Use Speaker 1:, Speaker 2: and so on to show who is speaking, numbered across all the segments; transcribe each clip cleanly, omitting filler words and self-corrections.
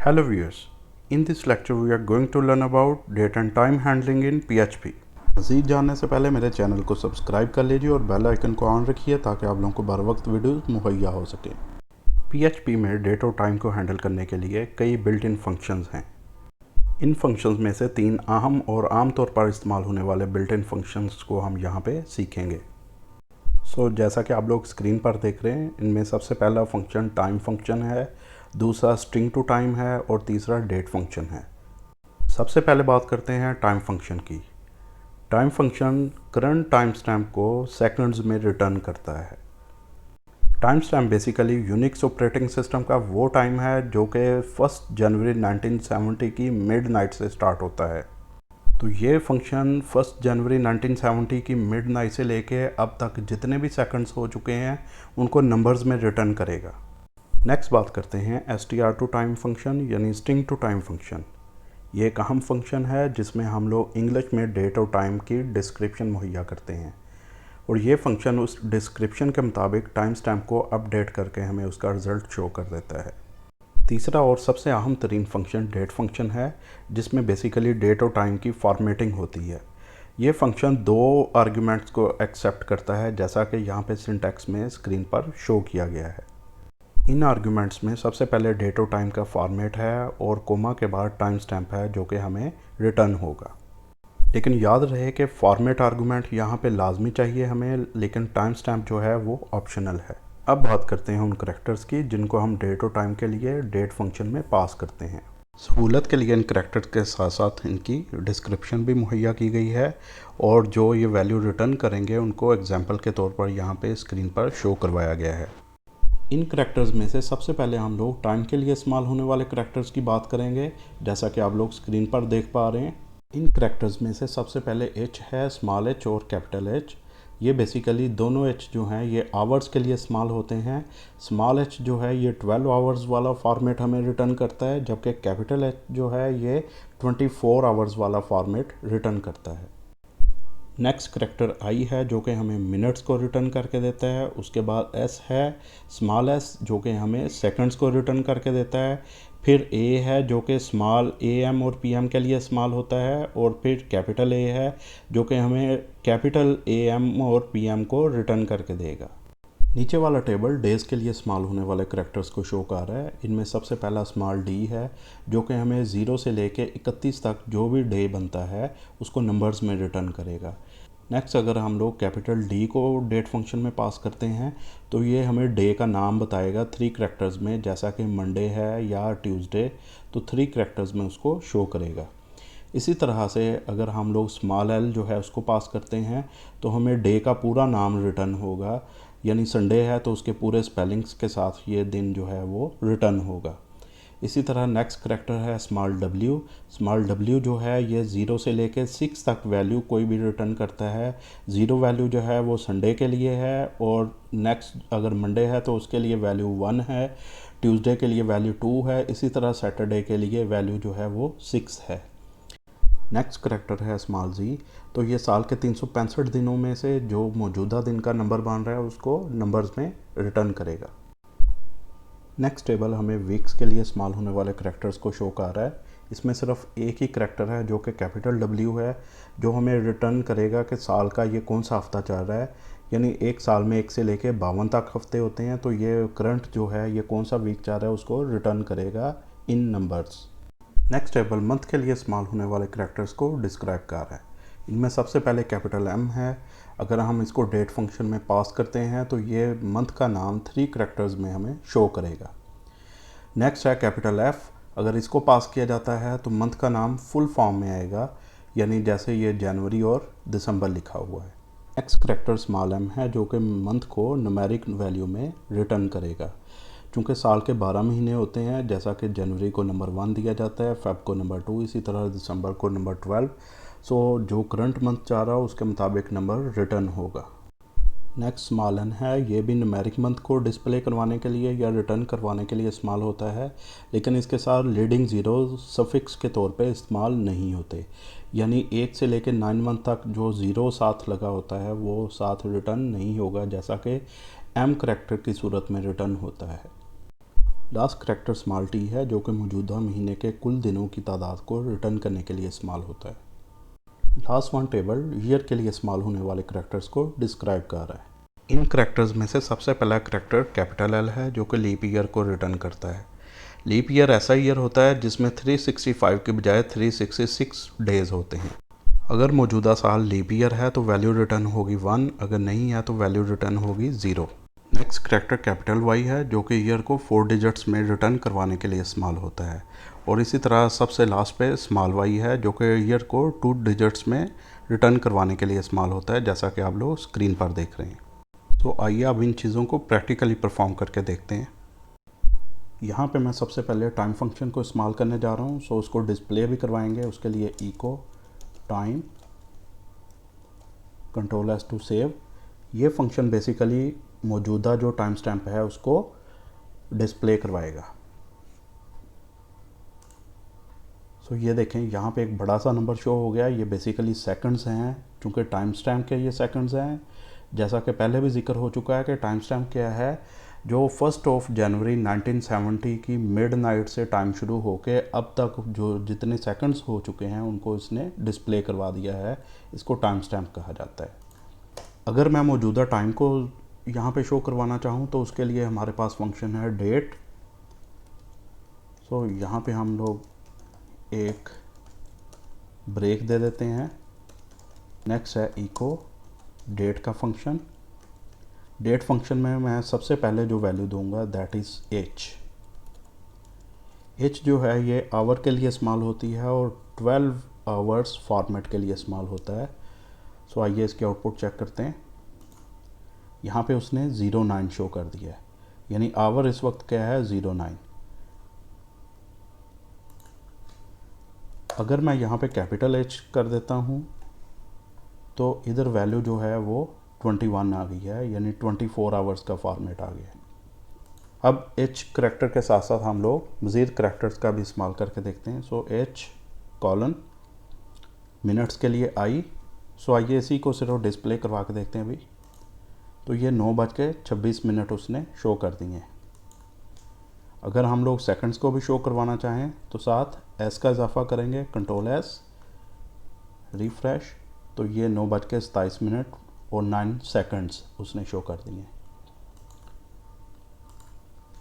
Speaker 1: Hello viewers, in this lecture we are going to learn about date and time handling in PHP। मज़ीद जानने से पहले मेरे channel को सब्सक्राइब कर लीजिए और बेल आइकन को ऑन रखिए ताकि आप लोगों को बर वक्त वीडियो मुहैया हो सके। PHP में डेट और टाइम को हैंडल करने के लिए कई बिल्ट इन फंक्शंस हैं। इन फंक्शंस में से तीन अहम और आम तौर पर इस्तेमाल होने वाले बिल्ट इन फंक्शंस को हम यहाँ पे सीखेंगे। जैसा कि आप लोग स्क्रीन पर देख रहे हैं, इनमें सबसे पहला फंक्शन टाइम फंक्शन है, दूसरा स्ट्रिंग टू टाइम है और तीसरा डेट फंक्शन है। सबसे पहले बात करते हैं टाइम फंक्शन की। Time function current time stamp को सेकंड्स में रिटर्न करता है। Time stamp basically Unix operating system का वो टाइम है जो कि 1 जनवरी 1970 की मिडनाइट से स्टार्ट होता है। तो ये फंक्शन 1 जनवरी 1970 की मिडनाइट से लेके अब तक जितने भी सेकंड्स हो चुके हैं उनको नंबर्स में रिटर्न करेगा। नेक्स्ट बात करते हैं str टू टाइम फंक्शन यानी स्ट्रिंग टू टाइम फंक्शन। ये एक अहम फंक्शन है जिसमें हम लोग इंग्लिश में डेट और टाइम की डिस्क्रिप्शन मुहैया करते हैं और ये फंक्शन उस डिस्क्रिप्शन के मुताबिक टाइम स्टैम्प को अपडेट करके हमें उसका रिज़ल्ट शो कर देता है। तीसरा और सबसे अहम तरीन फंक्शन डेट फंक्शन है जिसमें बेसिकली डेट और टाइम की फॉर्मेटिंग होती है। ये फंक्शन दो आर्ग्यूमेंट्स को एक्सेप्ट करता है जैसा कि यहाँ पे सिंटैक्स में स्क्रीन पर शो किया गया है। इन आर्ग्यूमेंट्स में सबसे पहले डेट और टाइम का फॉर्मेट है और कोमा के बाद टाइम स्टैम्प है जो कि हमें रिटर्न होगा। लेकिन याद रहे कि फॉर्मेट आर्गूमेंट यहाँ पे लाजमी चाहिए हमें, लेकिन टाइम स्टैम्प जो है वो ऑप्शनल है। अब बात करते हैं उन करैक्टर्स की जिनको हम डेट और टाइम के लिए डेट फंक्शन में पास करते हैं। सहूलत के लिए इन करैक्टर्स के साथ साथ इनकी डिस्क्रिप्शन भी मुहैया की गई है और जो ये वैल्यू रिटर्न करेंगे उनको एग्जाम्पल के तौर पर यहाँ पे स्क्रीन पर शो करवाया गया है। इन करैक्टर्स में से सबसे पहले हम लोग टाइम के लिए इस्तेमाल होने वाले करैक्टर्स की बात करेंगे, जैसा कि आप लोग स्क्रीन पर देख पा रहे हैं। इन करैक्टर्स में से सबसे पहले H है, स्मॉल h और कैपिटल H। ये बेसिकली दोनों H जो हैं ये आवर्स के लिए इस्तेमाल होते हैं। स्मॉल h जो है ये 12 आवर्स वाला फॉर्मेट हमें रिटर्न करता है, जबकि कैपिटल H जो है ये 24 आवर्स वाला फॉर्मेट रिटर्न करता है। नेक्स्ट करैक्टर आई है जो कि हमें मिनट्स को रिटर्न करके देता है। उसके बाद एस है, स्मॉल एस जो कि हमें सेकंड्स को रिटर्न करके देता है। फिर ए है जो कि स्मॉल ए एम और पी एम के लिए इस्तेमाल होता है और फिर कैपिटल ए है जो कि हमें कैपिटल ए एम और पी एम को रिटर्न करके देगा। नीचे वाला टेबल डेज़ के लिए इस्तेमाल होने वाले करैक्टर्स को शो कर रहा है। इनमें सबसे पहला स्मॉल डी है जो कि हमें 0 से लेके 31 तक जो भी डे बनता है उसको नंबर्स में रिटर्न करेगा। नेक्स्ट अगर हम लोग कैपिटल डी को डेट फंक्शन में पास करते हैं तो ये हमें डे का नाम बताएगा 3 करैक्टर्स में, जैसा कि मंडे है या ट्यूसडे, तो 3 करैक्टर्स में उसको शो करेगा। इसी तरह से अगर हम लोग स्मॉल एल जो है उसको पास करते हैं तो हमें डे का पूरा नाम रिटर्न होगा, यानी संडे है तो उसके पूरे स्पेलिंग्स के साथ ये दिन जो है वो रिटर्न होगा। इसी तरह नेक्स्ट करैक्टर है स्मॉल डब्ल्यू। स्मॉल डब्ल्यू जो है ये 0 से लेकर 6 तक वैल्यू कोई भी रिटर्न करता है। 0 वैल्यू जो है वो संडे के लिए है और नेक्स्ट अगर मंडे है तो उसके लिए वैल्यू 1 है, ट्यूसडे के लिए वैल्यू 2 है, इसी तरह सैटरडे के लिए वैल्यू जो है वो 6 है। नेक्स्ट करैक्टर है स्मॉल जी। तो ये साल के 365 दिनों में से जो मौजूदा दिन का नंबर बन रहा है उसको नंबर्स में रिटर्न करेगा। नेक्स्ट टेबल हमें वीक्स के लिए इस्तेमाल होने वाले करैक्टर्स को शो कर रहा है। इसमें सिर्फ एक ही करैक्टर है जो कि कैपिटल डब्ल्यू है, जो हमें रिटर्न करेगा कि साल का ये कौन सा हफ्ता चल रहा है। यानी एक साल में 1 से लेके 52 तक हफ्ते होते हैं, तो ये करंट जो है ये कौन सा वीक चल रहा है उसको रिटर्न करेगा इन नंबर्स। नेक्स्ट टेबल मंथ के लिए इस्तेमाल होने वाले करैक्टर्स को डिस्क्राइब कर रहा है। इनमें सबसे पहले कैपिटल एम है। अगर हम इसको डेट फंक्शन में पास करते हैं तो ये मंथ का नाम 3 करैक्टर्स में हमें शो करेगा। नेक्स्ट है कैपिटल एफ। अगर इसको पास किया जाता है तो मंथ का नाम फुल फॉर्म में आएगा, यानी जैसे ये जनवरी और दिसंबर लिखा हुआ है। नेक्स्ट करैक्टर स्मॉल एम है जो कि मंथ को न्यूमेरिक वैल्यू में रिटर्न करेगा। चूँकि साल के 12 महीने होते हैं, जैसा कि जनवरी को नंबर 1 दिया जाता है, फेब को नंबर 2, इसी तरह दिसंबर को नंबर 12। सो जो करंट मंथ चाह रहा हो उसके मुताबिक नंबर रिटर्न होगा। नेक्स्ट स्मॉल एन है। ये भी न्यूमेरिक मंथ को डिस्प्ले करवाने के लिए या रिटर्न करवाने के लिए इस्तेमाल होता है, लेकिन इसके साथ लीडिंग ज़ीरो सफिक्स के तौर पे इस्तेमाल नहीं होते। यानी 1 से लेकर 9 मंथ तक जो ज़ीरो साथ लगा होता है वो साथ रिटर्न नहीं होगा, जैसा कि एम करैक्टर की सूरत में रिटर्न होता है। लास्ट करैक्टर स्मॉल टी है जो कि मौजूदा महीने के कुल दिनों की तादाद को रिटर्न करने के लिए इस्तेमाल होता है। लास्ट वन टेबल ईयर के लिए इस्तेमाल होने वाले करैक्टर्स को डिस्क्राइब कर रहा है। इन करैक्टर्स में से सबसे पहला करैक्टर कैपिटल एल है जो कि लीप ईयर को रिटर्न करता है। लीप ईयर ऐसा ईयर होता है जिसमें 365 के बजाय 366 डेज होते हैं। अगर मौजूदा साल लीप ईयर है तो वैल्यू रिटर्न होगी 1, अगर नहीं है तो वैल्यू रिटर्न होगी 0। नेक्स्ट करैक्टर कैपिटल वाई है जो कि ईयर को 4 डिजिट्स में रिटर्न करवाने के लिए इस्तेमाल होता है। और इसी तरह सबसे लास्ट पे स्मॉल वाई है जो कि ईयर को 2 डिजिट्स में रिटर्न करवाने के लिए इस्तेमाल होता है, जैसा कि आप लोग स्क्रीन पर देख रहे हैं। तो आइए अब इन चीज़ों को प्रैक्टिकली परफॉर्म करके देखते हैं। यहाँ पे मैं सबसे पहले टाइम फंक्शन को इस्तेमाल करने जा रहा हूँ, सो उसको डिस्प्ले भी करवाएंगे। उसके लिए echo time control S to save. ये फंक्शन बेसिकली मौजूदा जो टाइम स्टैम्प है उसको डिस्प्ले करवाएगा। सो ये देखें यहाँ पे एक बड़ा सा नंबर शो हो गया। ये बेसिकली सेकंड्स हैं, चूँकि टाइम स्टैम्प के ये सेकंड्स हैं। जैसा कि पहले भी जिक्र हो चुका है कि टाइम स्टैम्प क्या है, जो 1 जनवरी 1970 की मिडनाइट से टाइम शुरू होके अब तक जो जितने सेकंड्स हो चुके हैं उनको इसने डिस्प्ले करवा दिया है। इसको टाइम स्टैम्प कहा जाता है। अगर मैं मौजूदा टाइम को यहाँ पे शो करवाना चाहूँ तो उसके लिए हमारे पास फंक्शन है डेट। सो यहाँ पे हम लोग एक ब्रेक दे देते हैं। नेक्स्ट है इको डेट का फंक्शन। डेट फंक्शन में मैं सबसे पहले जो वैल्यू दूंगा दैट इज़ एच। एच जो है ये आवर के लिए इस्तेमाल होती है और 12 आवर्स फॉर्मेट के लिए इस्तेमाल होता है। सो आइए इसके आउटपुट चेक करते हैं। यहाँ पे उसने 09 शो कर दिया है, यानी आवर इस वक्त क्या है 09। अगर मैं यहाँ पे कैपिटल एच कर देता हूँ तो इधर वैल्यू जो है वो 21 आ गई है, यानी 24 आवर्स का फॉर्मेट आ गया है। अब एच करैक्टर के साथ साथ हम लोग मज़ीद करैक्टर्स का भी इस्तेमाल करके देखते हैं। सो एच कॉलन मिनट्स के लिए आई। सो आइए इसी को सिर्फ डिस्प्ले करवा के देखते हैं अभी। तो ये 9:26 उसने शो कर दिए हैं। अगर हम लोग सेकंड्स को भी शो करवाना चाहें तो साथ एस का इजाफा करेंगे, कंट्रोल एस, रिफ्रेश। तो ये 9:27 और 9 सेकंड्स उसने शो कर दिए।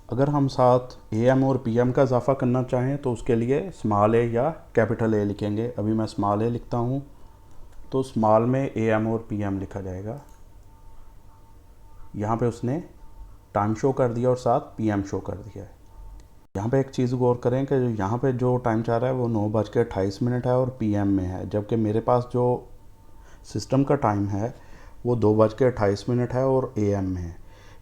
Speaker 1: अगर हम साथ AM और PM का इजाफा करना चाहें तो उसके लिए स्मॉल ए या कैपिटल ए लिखेंगे। अभी मैं स्मॉल ए लिखता हूँ तो स्मॉल में AM और PM लिखा जाएगा। यहाँ पे उसने टाइम शो कर दिया और साथ PM शो कर दिया है। यहाँ पे एक चीज़ गौर करें कि यहाँ पे जो टाइम चाह रहा है वो 9:28 है और PM में है, जबकि मेरे पास जो सिस्टम का टाइम है वो 2:28 है और AM में है।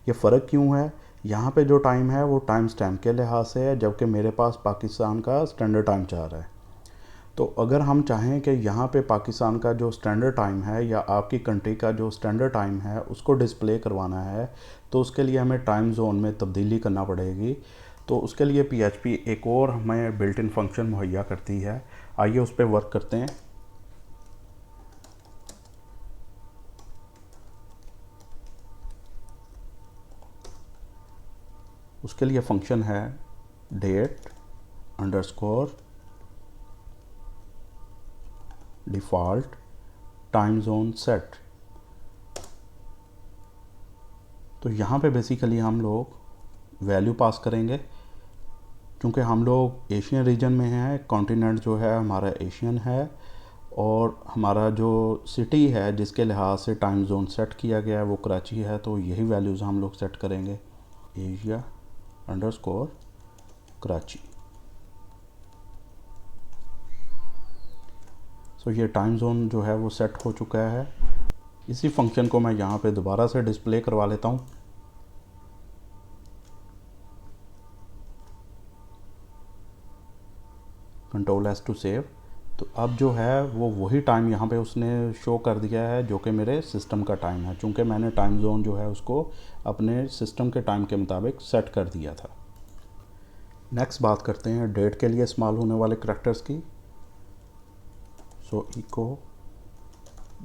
Speaker 1: ये फ़र्क क्यों है? यहाँ पे जो टाइम है वो टाइम स्टैम्प के लिहाज से है, जबकि मेरे पास पाकिस्तान का स्टैंडर्ड टाइम चाह रहा है। तो अगर हम चाहें कि यहाँ पे पाकिस्तान का जो स्टैंडर्ड टाइम है या आपकी कंट्री का जो स्टैंडर्ड टाइम है उसको डिस्प्ले करवाना है तो उसके लिए हमें टाइम जोन में तब्दीली करना पड़ेगी। तो उसके लिए PHP एक और हमें बिल्ट इन फंक्शन मुहैया करती है। आइए उस पर वर्क करते हैं। उसके लिए फंक्शन है date underscore default time zone set. तो यहाँ पे बेसिकली हम लोग वैल्यू पास करेंगे। क्योंकि हम लोग एशियन रीजन में हैं, कॉन्टिनेंट जो है हमारा एशियन है और हमारा जो सिटी है जिसके लिहाज से टाइम जोन सेट किया गया है वो कराची है, तो यही वैल्यूज़ हम लोग सेट करेंगे, एशिया अंडरस्कोर कराची। सो ये टाइम जोन जो है वो सेट हो चुका है। इसी फंक्शन को मैं यहाँ पे दोबारा से डिस्प्ले करवा लेता हूँ। Control S to save. तो अब जो है वो वही टाइम यहाँ पे उसने शो कर दिया है जो कि मेरे सिस्टम का टाइम है, चूँकि मैंने टाइम जोन जो है उसको अपने सिस्टम के टाइम के मुताबिक सेट कर दिया था। नेक्स्ट बात करते हैं डेट के लिए इस्तेमाल होने वाले करैक्टर्स की। सो इको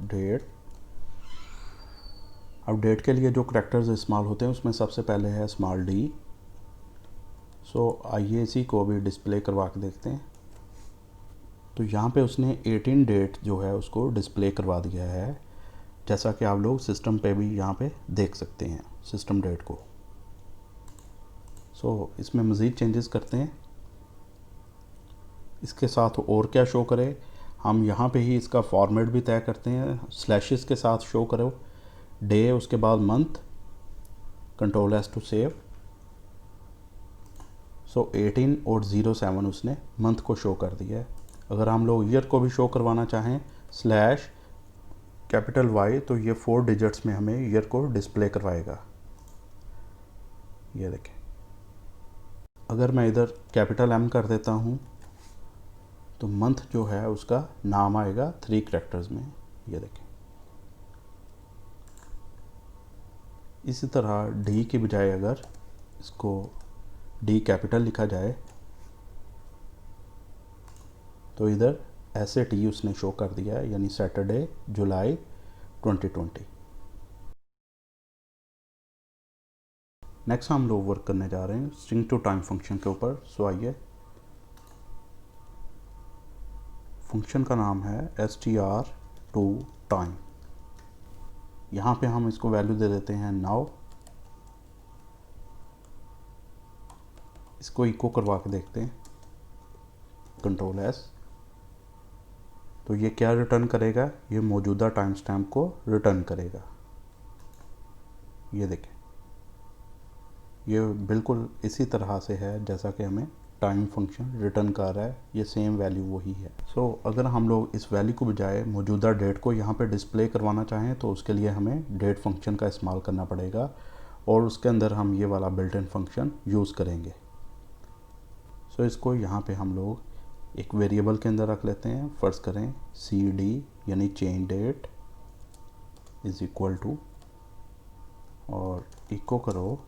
Speaker 1: डेट। अब डेट के लिए जो करैक्टर्स इस्तेमाल होते हैं उसमें सबसे पहले है स्मॉल डी। सो आइए इसी को भी डिस्प्ले करवा के देखते हैं। तो यहाँ पे उसने 18 डेट जो है उसको डिस्प्ले करवा दिया है, जैसा कि आप लोग सिस्टम पे भी यहाँ पे देख सकते हैं सिस्टम डेट को। सो इसमें मज़ीद चेंजेस करते हैं। इसके साथ और क्या शो करे, हम यहाँ पे ही इसका फॉर्मेट भी तय करते हैं। स्लैशेस के साथ शो करो डे, उसके बाद month, control S to save. So 18 और 07 उसने मंथ को शो कर दिया है। अगर हम लोग ईयर को भी शो करवाना चाहें स्लैश कैपिटल वाई, तो ये 4 डिजिट्स में हमें ईयर को डिस्प्ले करवाएगा। ये देखें, अगर मैं इधर कैपिटल एम कर देता हूँ तो मंथ जो है उसका नाम आएगा 3 कैरेक्टर्स में। ये देखें, इसी तरह डी की बजाय अगर इसको डी कैपिटल लिखा जाए तो इधर SAT उसने शो कर दिया है, यानी सैटरडे जुलाई 2020। नेक्स्ट हम लोग वर्क करने जा रहे हैं स्ट्रिंग टू टाइम फंक्शन के ऊपर। सो आइए, फंक्शन का नाम है str to time। यहाँ पे हम इसको वैल्यू दे देते हैं नाउ। इसको इको करवा के देखते हैं, कंट्रोल एस। तो ये क्या रिटर्न करेगा, ये मौजूदा टाइम स्टैम्प को रिटर्न करेगा। ये देखें, ये बिल्कुल इसी तरह से है जैसा कि हमें टाइम फंक्शन रिटर्न कर रहा है, ये सेम वैल्यू वही है। सो अगर हम लोग इस वैल्यू को बजाय मौजूदा डेट को यहाँ पे डिस्प्ले करवाना चाहें तो उसके लिए हमें डेट फंक्शन का इस्तेमाल करना पड़ेगा, और उसके अंदर हम ये वाला बिल्ट इन फंक्शन यूज़ करेंगे। सो इसको यहाँ पे हम लोग एक वेरिएबल के अंदर रख लेते हैं। फ़र्ज़ करें CD यानी change date is equal to, और इको करो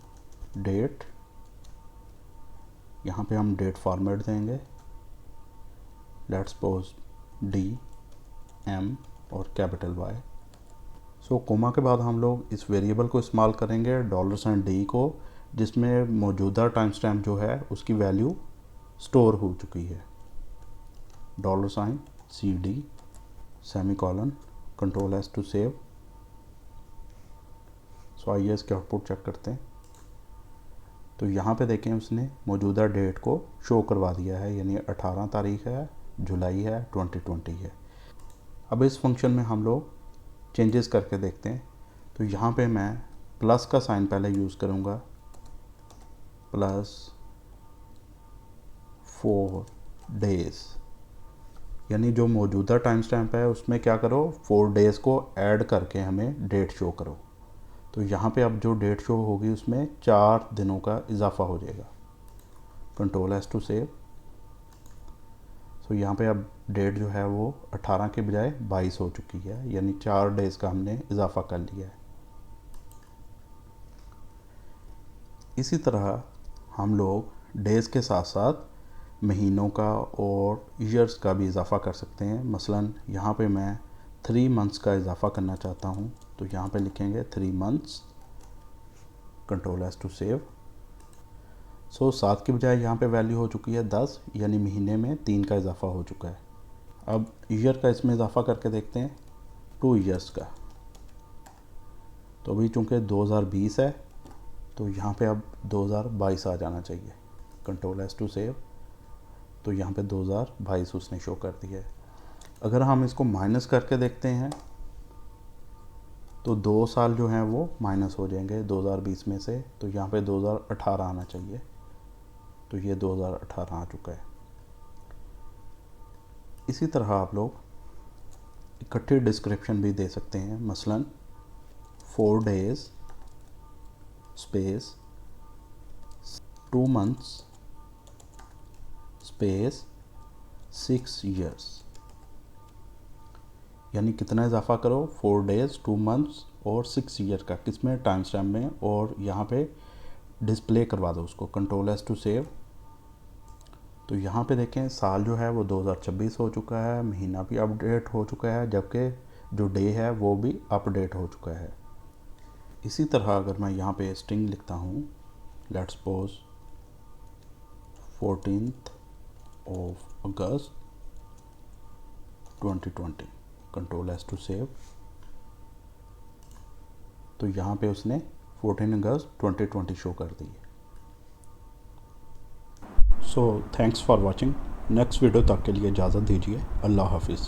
Speaker 1: डेट। यहाँ पे हम डेट फॉर्मेट देंगे, लेट्स सपोज D M और कैपिटल Y। सो कोमा के बाद हम लोग इस वेरिएबल को इस्तेमाल करेंगे $D को, जिसमें मौजूदा टाइम स्टैम्प जो है उसकी वैल्यू स्टोर हो चुकी है। $CD semicolon, control S to save. So आइए इसके आउटपुट चेक करते हैं। तो यहाँ पे देखें उसने मौजूदा डेट को शो करवा दिया है, यानी 18 तारीख है, जुलाई है, 2020 है। अब इस फंक्शन में हम लोग चेंजेस करके देखते हैं। तो यहाँ पे मैं प्लस का साइन पहले यूज़ करूँगा, +4 डेज़, यानी जो मौजूदा टाइम स्टैम्प है उसमें क्या करो, 4 डेज़ को ऐड करके हमें डेट शो करो। तो यहाँ पे अब जो डेट शो होगी उसमें 4 दिनों का इजाफा हो जाएगा, कंट्रोल एस टू सेव। सो यहाँ पे अब डेट जो है वो 18 के बजाय 22 हो चुकी है, यानी 4 डेज़ का हमने इजाफा कर लिया है। इसी तरह हम लोग डेज़ के साथ साथ महीनों का और ईयर्स का भी इजाफा कर सकते हैं। मसलन यहाँ पे मैं 3 मंथ्स का इजाफा करना चाहता हूँ, तो यहाँ पे लिखेंगे 3 months, control S to save. So 7 के बजाय यहाँ पे वैल्यू हो चुकी है 10, यानी महीने में 3 का इजाफा हो चुका है। अब ईयर का इसमें इजाफा करके देखते हैं, 2 ईयर्स का। तो अभी चूँकि 2020 है तो यहाँ पे अब 2022 आ जाना चाहिए, कंट्रोल एस टू सेव। तो यहाँ पे 2022 उसने शो कर दिया है। अगर हम इसको माइनस करके देखते हैं तो 2 साल जो हैं वो माइनस हो जाएंगे 2020 में से, तो यहाँ पे 2018 आना चाहिए। तो ये 2018 आ चुका है। इसी तरह आप लोग इकट्ठी डिस्क्रिप्शन भी दे सकते हैं, मसलन 4 days space 2 months space 6 years, यानी कितना इजाफा करो, 4 डेज़ 2 मंथ्स और 6 ईयर का, किसमें, टाइम स्टैम्प में, और यहाँ पे डिस्प्ले करवा दो उसको, कंट्रोल एस टू सेव। तो यहाँ पे देखें साल जो है वो 2026 हो चुका है, महीना भी अपडेट हो चुका है, जबकि जो डे है वो भी अपडेट हो चुका है। इसी तरह अगर मैं यहाँ पे स्ट्रिंग लिखता हूँ, let's suppose 14th of August 2020, control S to save. तो यहाँ पे उसने 14 अगस्त 2020 शो कर दी है। So thanks for watching. Next video तक के लिए इजाज़त दीजिए। अल्लाह हाफिज़।